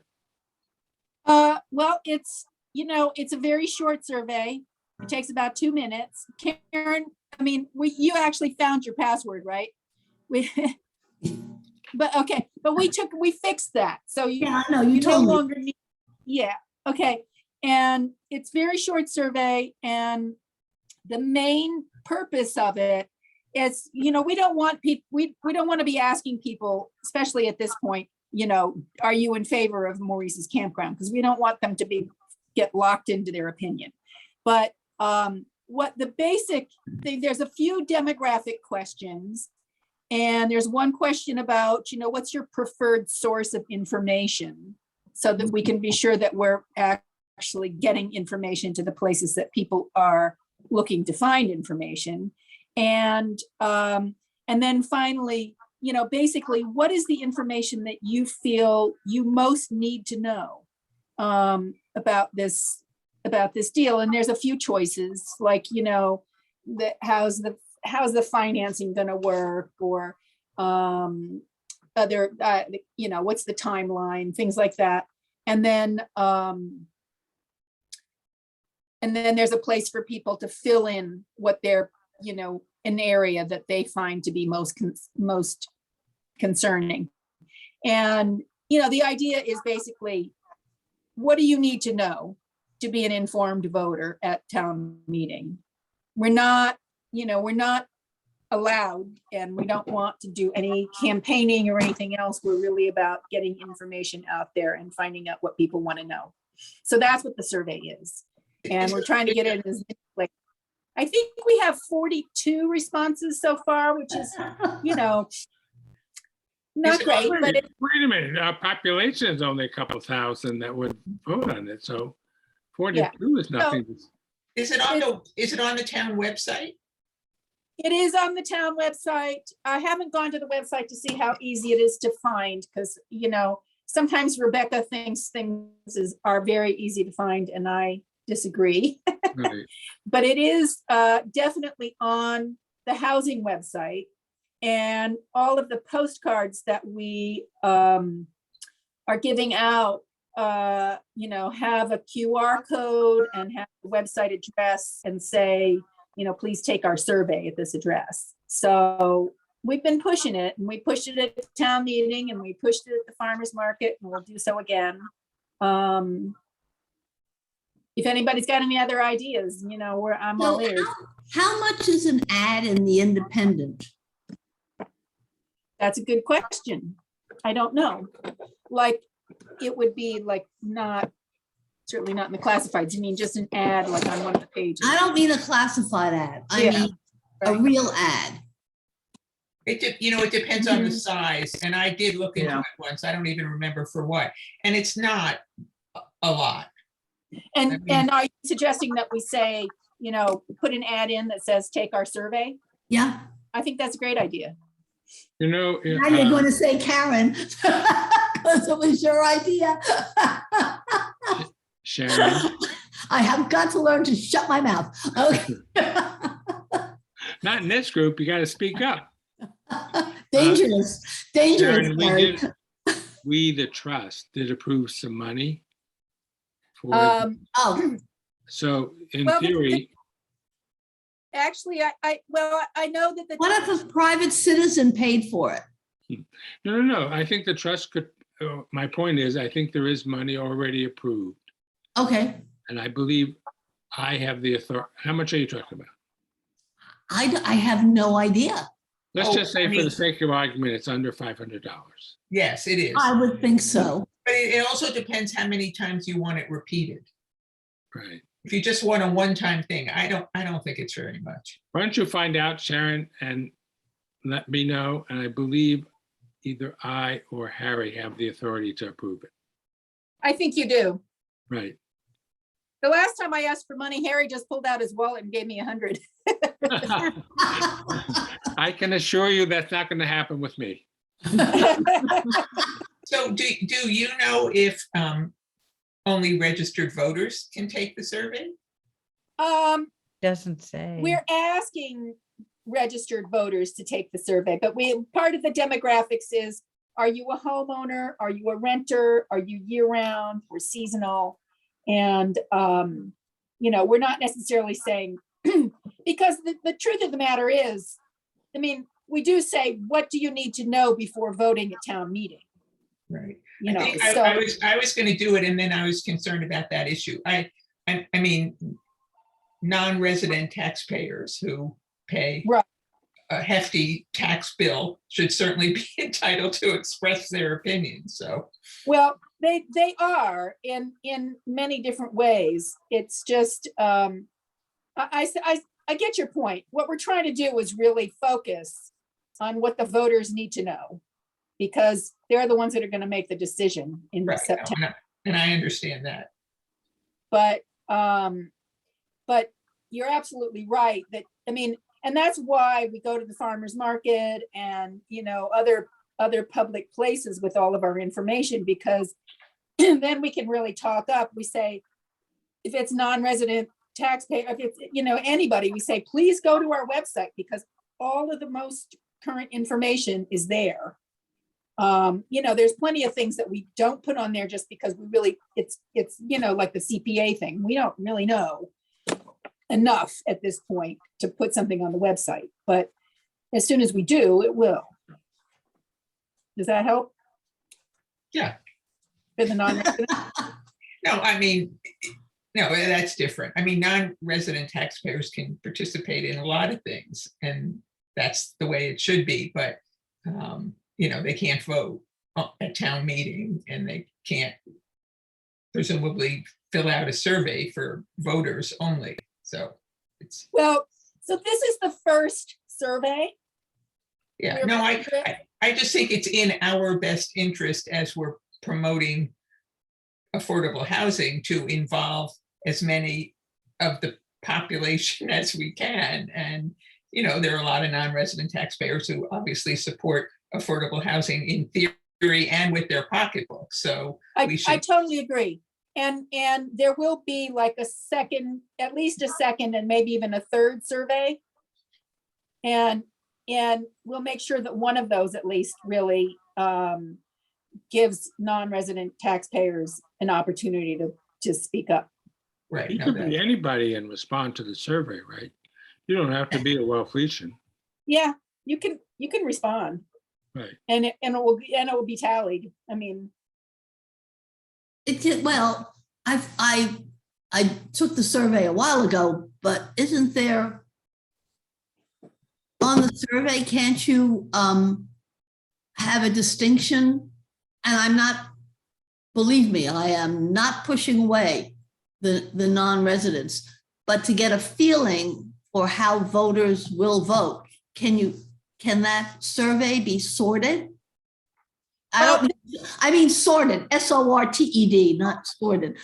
Well, it's, you know, it's a very short survey. It takes about 2 minutes. Karen, I mean, you actually found your password, right? But okay, but we fixed that. So Yeah, I know, you you no told me. longer need, yeah, okay. And it's very short survey, and the main purpose of it is, you know, we don't want people, we don't want to be asking people, especially at this point, you know, are you in favor of Maurice's campground? Because we don't want them to get locked into their opinion. But what the basic thing, there's a few demographic questions. And there's one question about, you know, what's your preferred source of information, so that we can be sure that we're actually getting information to the places that people are looking to find information. And then finally, you know, basically, what is the information that you feel you most need to know about this deal? And there's a few choices, like, you know, how's the financing going to work, or other, you know, what's the timeline, things like that. And then there's a place for people to fill in what they're, you know, an area that they find to be most concerning. And, you know, the idea is basically, what do you need to know to be an informed voter at town meeting? We're not allowed, and we don't want to do any campaigning or anything else. We're really about getting information out there and finding out what people want to know. So that's what the survey is. And we're trying to get it as, like, I think we have 42 responses so far, which is, you know, not great, but Wait a minute, our population is only a couple thousand that would vote on it, so 42 is nothing. Is it on the town website? it is on the town website. I haven't gone to the website to see how easy it is to find, because, you know, sometimes Rebecca thinks things are very easy to find, and I disagree. Right. But it is definitely on the housing website, and all of the postcards that we are giving out, you know, have a QR code and have the website address and say, you know, please take our survey at this address. So we've been pushing it, and we pushed it at the town meeting, and we pushed it at the farmer's market, and we'll do so again. If anybody's got any other ideas, you know, I'm all ears. How much is an ad in the Independent? That's a good question. I don't know. Like, it would be like not, certainly not in the classifieds. You mean just an ad like on one of the pages? I don't mean a classified ad. I Yeah, mean a right. real ad. It depends on the size, and I did look into Yeah. it once. I don't even remember for what, and it's not a lot. I mean- And are you suggesting that we say, put an ad in that says, take our survey? Yeah. I think that's a great idea. Now you're going to say Karen, because it was your idea. Sharon, I have got to learn to shut my mouth. Okay. not in this group, you got to speak up. Dangerous, dangerous. Sharon, Karen. we, the trust, did approve some money for, Oh, so in well, theory, Actually, I know that the. what if a private citizen paid for it? no, I think the trust could, my point is, I think there is money already approved. Okay, And I believe I have the authority. How much are you talking about? I have no idea. Let's Oh, just say I for mean- the sake of argument, it's under $500. Yes, it is. I would think so. But it also depends how many times you want it repeated. Right. If you just want a one-time thing, I don't think it's very much. Why don't you find out, Sharon, and let me know? And I believe either I or Harry have the authority to approve it. I think you do. Right. The last time I asked for money, Harry just pulled out his wallet and gave me 100. I can assure you that's not going to happen with me. So do you know if only registered voters can take the survey? Doesn't say. We're asking registered voters to take the survey, but part of the demographics is, are you a homeowner? Are you a renter? Are you year-round or seasonal? And, we're not necessarily saying, because the truth of the matter is, we do say, what do you need to know before voting at town meeting? Right. You know, I think so. I was going to do it, and then I was concerned about that issue. I mean, non-resident taxpayers who pay Right. a hefty tax bill should certainly be entitled to express their opinion. So, Well, they are in many different ways. It's just, I get your point. What we're trying to do is really focus on what the voters need to know, because they're the ones that are going to make the decision in right, September. and I understand that. But you're absolutely right that, and that's why we go to the farmer's market and, other public places with all of our information, because then we can really talk up. We say, if it's non-resident taxpayer, if it's, anybody, we say, please go to our website, because all of the most current information is there. There's plenty of things that we don't put on there just because we really, it's like the CPA thing. We don't really know enough at this point to put something on the website, but as soon as we do, it will. Does that help? Yeah. For the non-resident? No, no, that's different. Non-resident taxpayers can participate in a lot of things, and that's the way it should be, but they can't vote at town meeting, and they can't presumably fill out a survey for voters only. So it's. Well, so this is the first survey. Yeah, no, I just think it's in our best interest as we're promoting affordable housing to involve as many of the population as we can. And, there are a lot of non-resident taxpayers who obviously support affordable housing in theory and with their pocketbooks. So we should. I totally agree. And there will be like at least a second and maybe even a third survey. And we'll make sure that one of those at least really gives non-resident taxpayers an opportunity to speak up. Right. You No, could be anybody and respond to the survey, right? You don't have to be a Wellfleetian. Yeah, you can respond. Right. And it will be tallied. Well, I took the survey a while ago, but isn't there on the survey, can't you have a distinction? And I'm not, believe me, I am not pushing away the non-residents, but to get a feeling for how voters will vote, can that survey be sorted? I mean sorted, SORTED, not sorted.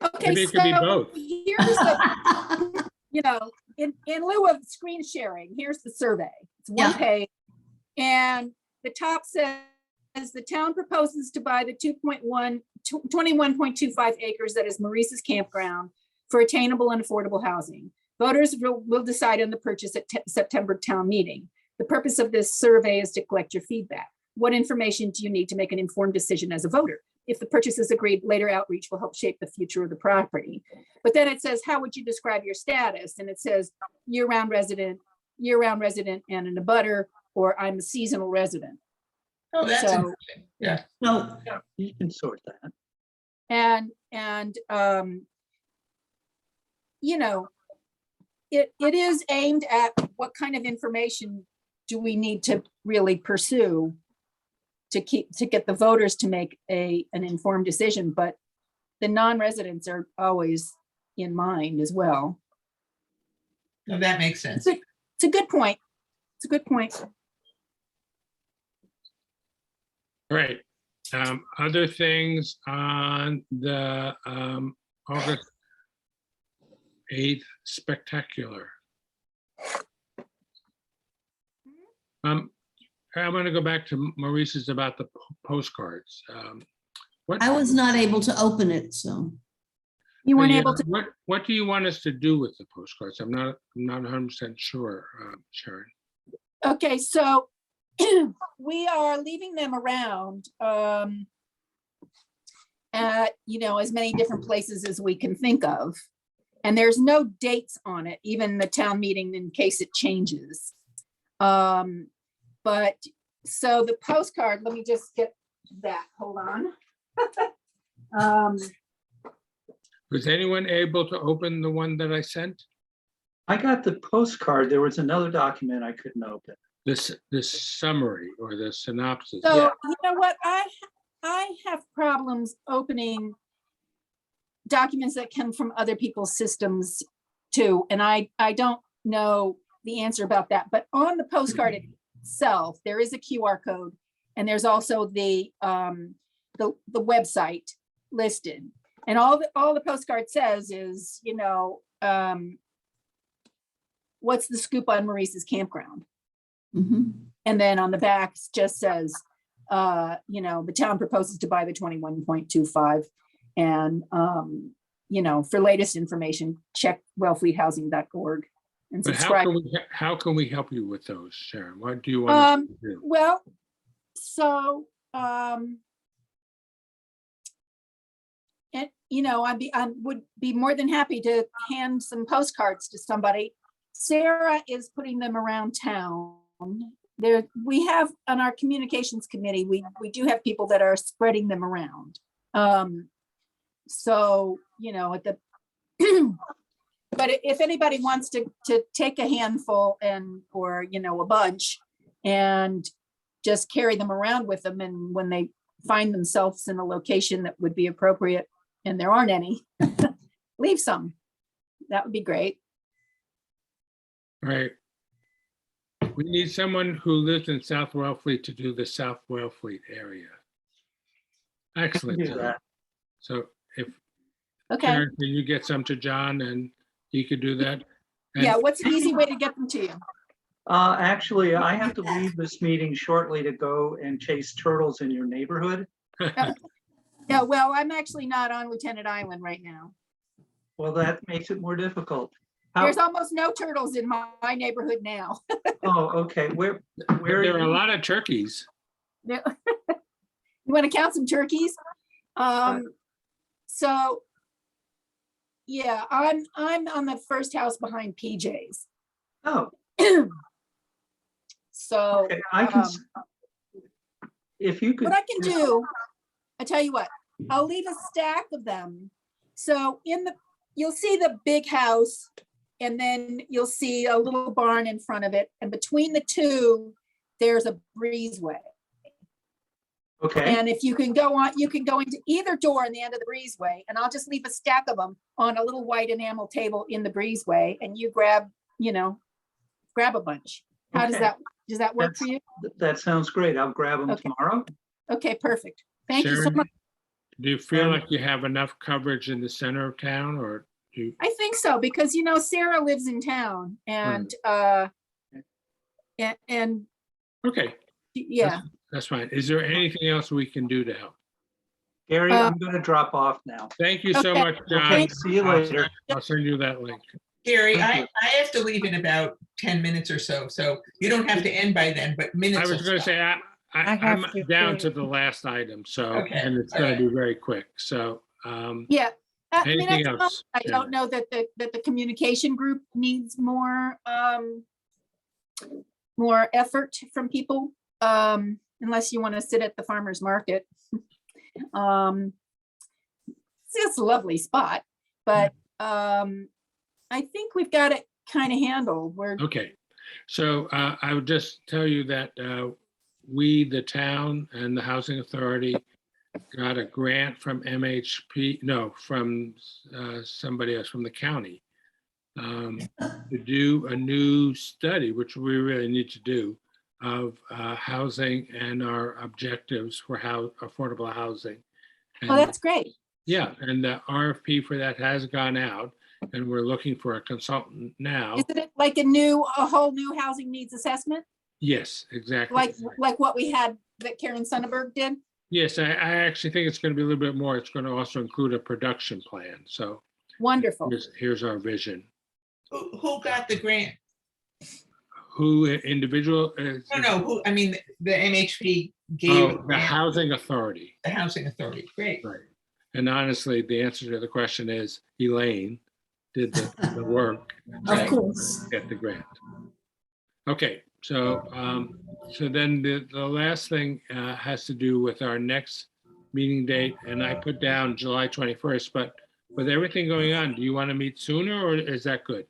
Okay, Maybe it could be so both. here's the, in lieu of screen sharing, here's the survey. It's one Yeah. page. And the top says the town proposes to buy the 21.25 acres that is Maurice's campground for attainable and affordable housing. Voters will decide on the purchase at September town meeting. The purpose of this survey is to collect your feedback. What information do you need to make an informed decision as a voter? If the purchase is agreed, later outreach will help shape the future of the property. But then it says, how would you describe your status? And it says year-round resident, and an abutter, or I'm a seasonal resident. Oh, that's So- interesting. Yeah. No, You can sort that. And it is aimed at what kind of information do we need to really pursue to get the voters to make an informed decision, but the non-residents are always in mind as well. No, that makes sense. It's a good point. It's a good point. Right. Other things on the August 8th spectacular. I'm going to go back to Maurice's about the postcards. What I was not able to open it, so. You weren't yeah, able to, What do you want us to do with the postcards? I'm not 100% sure, Sharon. okay, so we are leaving them around at, as many different places as we can think of. And there's no dates on it, even the town meeting in case it changes. But so the postcard, let me just get that, hold on. Was anyone able to open the one that I sent? I got the postcard. There was another document I couldn't open. This summary or the synopsis. So, Yeah. you know what, I have problems opening documents that come from other people's systems too, and I don't know the answer about that, but on the postcard itself, there is a QR code, and there's also the website listed. And all the postcard says is, what's the scoop on Maurice's campground? Mhm. And then on the back just says, the town proposes to buy the 21.25. And, for latest information, check wellfleethousing.org and But subscribe. how can we help you with those, Sharon? What do you want us to do? Well, so, I would be more than happy to hand some postcards to somebody. Sarah is putting them around town. We have on our communications committee, we do have people that are spreading them around. So, at the, but if anybody wants to take a handful or a bunch and just carry them around with them, and when they find themselves in a location that would be appropriate, and there aren't any, leave some. That would be great. Right. We need someone who lives in South Wellfleet to do the South Wellfleet area. Excellent. Do John. that. So if Okay, Sharon, can you get some to John and he could do that? And- yeah, what's an easy way to get them to you? Actually, I have to leave this meeting shortly to go and chase turtles in your neighborhood. Yeah, well, I'm actually not on Lieutenant Island right now. Well, that makes it more difficult. How- There's almost no turtles in my neighborhood now. Oh, okay. Where are There are a you? lot of turkeys. You want to count some turkeys? So, yeah, I'm on the first house behind PJ's. Oh, So okay. I can, if you could. what I can do, I tell you what, I'll leave a stack of them. So you'll see the big house and then you'll see a little barn in front of it. And between the two, there's a breezeway. Okay, And if you can go on, you can go into either door in the end of the breezeway, and I'll just leave a stack of them on a little white enamel table in the breezeway, and you grab, grab a bunch. How does Okay. does that work for you? that sounds great. I'll grab them Okay. tomorrow. Okay, perfect. Thank you so Sharon, much. do you feel And- like you have enough coverage in the center of town, or do you? I think so, because Sarah lives in town and and Okay, yeah, that's fine. Is there anything else we can do to help? Gary, Uh, I'm going to drop off now. Thank you so Okay. much, John. Okay, see you later. I'll send you that link. Gary, Thank I have to leave in about 10 minutes or so, so you don't have to end by then, but I minutes. was will gonna stop. say, I have I'm to down too. to the last item, so, Okay, and it's all gonna right. be very quick, so, yeah. I mean, anything at the moment, else? I don't know that the communication group needs more effort from people, unless you want to sit at the farmer's market. It's a lovely spot, but I think we've got it kind of handled. Okay, so I would just tell you that we, the town and the Housing Authority, got a grant from MHP, no, from somebody else, from the county, to do a new study, which we really need to do, of housing and our objectives for how affordable housing. Oh, And, that's great. yeah, and the RFP for that has gone out, and we're looking for a consultant now. Isn't it like a whole new housing needs assessment? Yes, exactly. Like what we had that Karen Sonnenberg did? Yes, I actually think it's going to be a little bit more. It's going to also include a production plan. So Wonderful. here's our vision. Who got the grant? Who individual? No, who, I mean, the MHP gave Oh, a the grant, Housing Authority. the Housing Authority. Great. Right. And honestly, the answer to the question is Elaine did the work Of course. to get the grant. Okay, so so then the last thing has to do with our next meeting date, and I put down July 21st, but with everything going on, do you want to meet sooner, or is that good?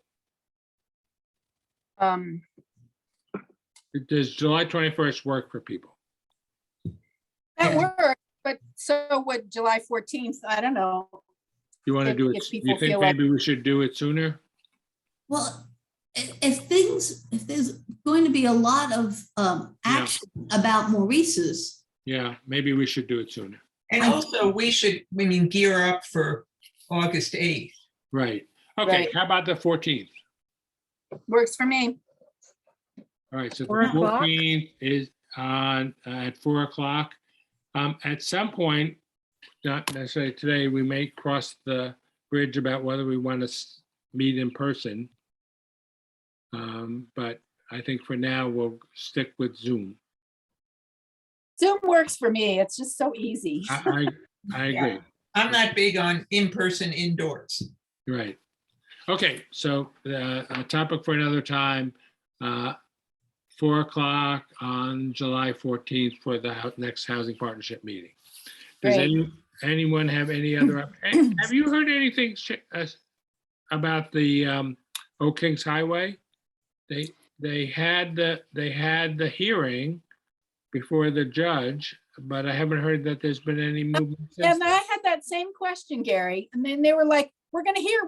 Does July 21st work for people? That worked, but so would July 14th. I don't know. You want to If- do it, if do you people think feel like- maybe we should do it sooner? Well, if there's going to be a lot of action about Maurice's, Yeah, maybe we should do it sooner. And also, we should, gear up for August 8th. Right. Okay, Right. how about the 14th? Works for me. All right, so the 4 o'clock? 14th is on at 4 o'clock. At some point, not necessarily today, we may cross the bridge about whether we want to meet in person. But I think for now, we'll stick with Zoom. Zoom works for me. It's just so easy. I agree. I'm not big on in-person indoors. Right. Okay, so a topic for another time, 4 o'clock on July 14th for the next Housing Partnership meeting. Does Great. anyone have any other, have you heard anything about the Oak Kings Highway? They had the hearing before the judge, but I haven't heard that there's been any movement since. And I had that same question, Gary. And then they were like, we're gonna hear,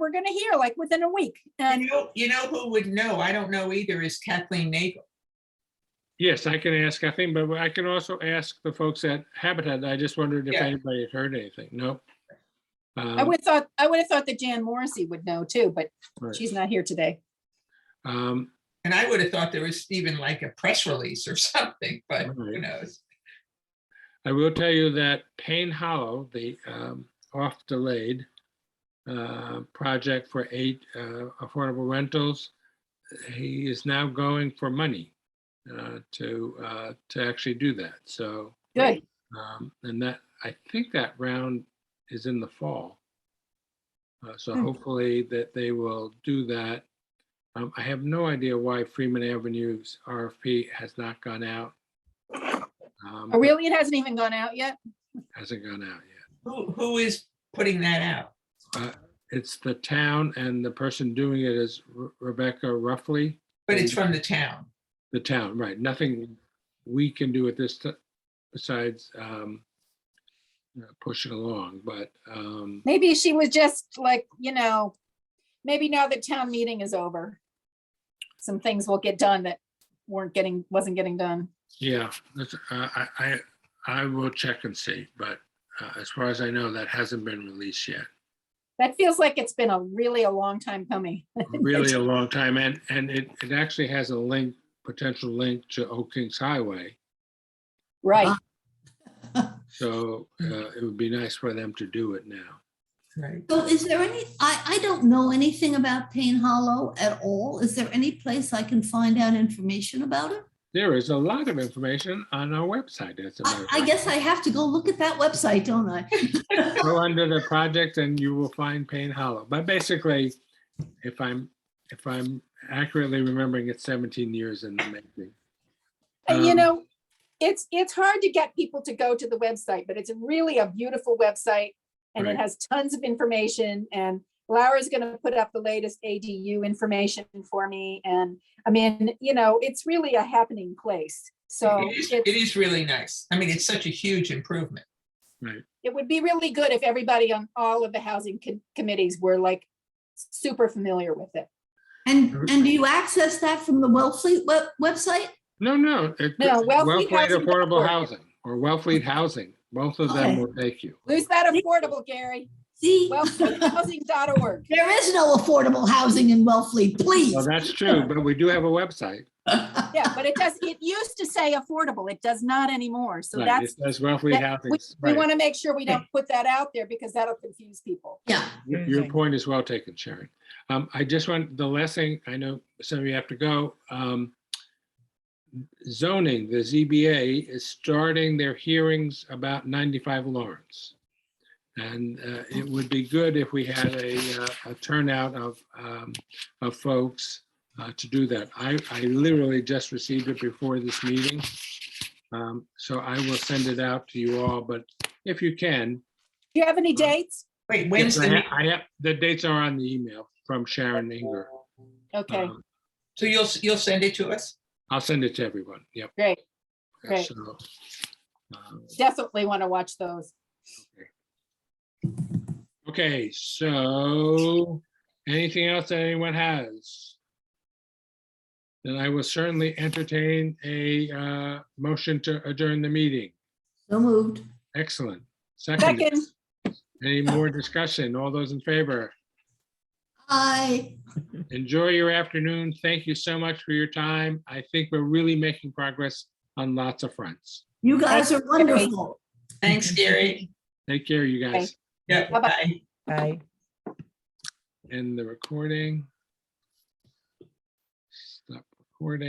like within a week. And You know who would know? I don't know either, is Kathleen Nagel. Yes, I can ask Kathleen, but I can also ask the folks at Habitat. I just wondered if Yeah. anybody had heard anything. Nope. I would have thought that Jan Morrissey would know too, but Right. she's not here today. And I would have thought there was even like a press release or something, but who Right. knows? I will tell you that Payne Hollow, the oft delayed project for 8 affordable rentals, he is now going for money to actually do that. So, Good. and that, I think that round is in the fall. So Hmm. hopefully that they will do that. I have no idea why Freeman Avenue's RFP has not gone out. Oh, really? It hasn't even gone out yet? Hasn't gone out yet. Who is putting that out? it's the town and the person doing it is Rebecca Roughly, But it's from the town. the town, right? Nothing we can do at this besides push it along, but Maybe she was just like, maybe now that town meeting is over, some things will get done that wasn't getting done. yeah, I will check and see, but as far as I know, that hasn't been released yet. That feels like it's been a long time coming. Really a long time, and it actually has a potential link to Oak Kings Highway. Right. So it would be nice for them to do it now. Right. So is there I don't know anything about Payne Hollow at all. Is there any place I can find out information about it? There is a lot of information on our website. As a matter of I fact. guess I have to go look at that website, don't I? Go under the project and you will find Payne Hollow. But basically, if I'm accurately remembering, it's 17 years in the making. And it's hard to get people to go to the website, but it's really a beautiful website and Right. it has tons of information, and Laura's going to put up the latest ADU information for me. And I mean, it's really a happening place. So It is really nice. I mean, it's such a huge improvement. Right. it would be really good if everybody on all of the housing committees were like super familiar with it. And do you access that from the Wellfleet website? No. No, Wellfleet Wellfleet Housing Affordable Network. Housing or Wellfleet Housing. Both of them Okay. will take you. Who's that affordable, Gary? See, Wellfleethousing.org. there is no affordable housing in Wellfleet, please. Well, that's true, but we do have a website. Yeah, but it used to say affordable. It does not anymore. So Right. that's, It says Wellfleet Housing. we Right. want to make sure we don't put that out there because that'll confuse people. Yeah, Your point is well taken, Sharon. I just want, the last thing, I know some of you have to go. Zoning, the ZBA is starting their hearings about 95 Lawrence. And it would be good if we had a turnout of folks to do that. I literally just received it before this meeting. So I will send it out to you all, but if you can. Do you have any dates? Wait, when's Yes, the meeting? I have, the dates are on the email from Sharon Inger. Okay, So you'll send it to us? I'll send it to everyone. Yep. great. Great. So, Definitely want to watch those. okay, so anything else that anyone has? Then I will certainly entertain a motion to adjourn the meeting. so moved. Excellent. Second, Second, any more discussion? All those in favor? Enjoy your afternoon. Thank you so much for your time. I think we're really making progress on lots of fronts. You guys are wonderful. Thanks, Gary. Take care, you guys. Yeah, Bye-bye. bye. Bye. End the recording. Stop recording.